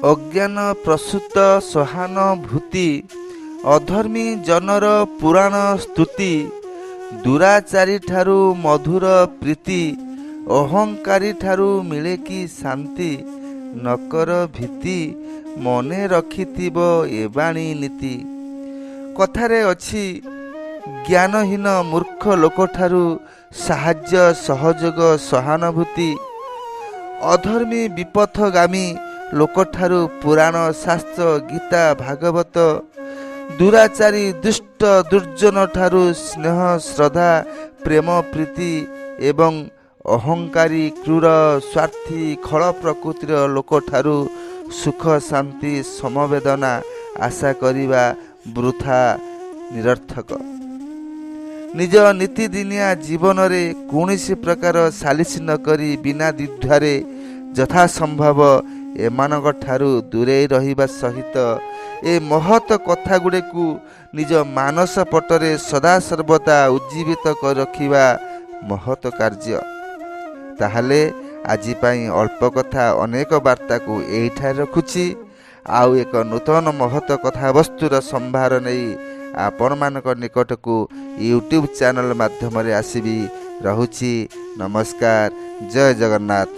ଅଜ୍ଞାନ ପ୍ରସୂତ ସହାନୁଭୂତି, ଅଧର୍ମୀ ଜନର ପୁରାଣ ସ୍ତୁତି। ଦୁରାଚାରୀ ଠାରୁ ମଧୁର ପ୍ରୀତି, ଅହଙ୍କାରୀ ଠାରୁ ମିଳେ କି ଶାନ୍ତି। ନକର ଭୀତି, ମନେ ରଖିଥିବ ଏ ବାଣୀ ନୀତି। କଥାରେ ଅଛି, ଜ୍ଞାନହୀନ ମୂର୍ଖ ଲୋକଠାରୁ ସାହାଯ୍ୟ ସହଯୋଗ ସହାନୁଭୂତି, ଅଧର୍ମୀ ବିପଥଗାମୀ ଲୋକଠାରୁ ପୁରାଣ ଶାସ୍ତ୍ର ଗୀତା ଭାଗବତ, ଦୁରାଚାରୀ ଦୁଷ୍ଟ ଦୁର୍ଜନ ଠାରୁ ସ୍ନେହ ଶ୍ରଦ୍ଧା ପ୍ରେମ ପ୍ରୀତି ଏବଂ ଅହଙ୍କାରୀ କ୍ରୂର ସ୍ୱାର୍ଥୀ ଖଳ ପ୍ରକୃତିର ଲୋକଠାରୁ ସୁଖ ଶାନ୍ତି ସମବେଦନା ଆଶା କରିବା ବୃଥା ନିରର୍ଥକ। ନିଜ ନୀତିଦିନିଆ ଜୀବନରେ କୌଣସି ପ୍ରକାର ସାଲିସ ନ କରି ବିନା ଦ୍ୱିଧାରେ ଯଥାସମ୍ଭବ ଏମାନଙ୍କ ଠାରୁ ଦୂରେଇ ରହିବା ସହିତ ଏ ମହତ୍ କଥାଗୁଡ଼ିକୁ ନିଜ ମାନସ ପଟରେ ସଦାସର୍ବଦା ଉଜ୍ଜୀବିତ କରି ରଖିବା ମହତ୍ କାର୍ଯ୍ୟ। ତାହେଲେ ଆଜି ପାଇଁ ଅଳ୍ପ କଥା ଅନେକ ବାର୍ତ୍ତାକୁ ଏଇଠାରେ ରଖୁଛି। ଆଉ ଏକ ନୂତନ ମହତ୍ କଥାବସ୍ତୁର ସମ୍ଭାର ନେଇ ଆପଣମାନଙ୍କ ନିକଟକୁ ୟୁଟ୍ୟୁବ୍ ଚ୍ୟାନେଲ୍ ମାଧ୍ୟମରେ ଆସିବି। ରହୁଛି। ନମସ୍କାର। ଜୟ ଜଗନ୍ନାଥ।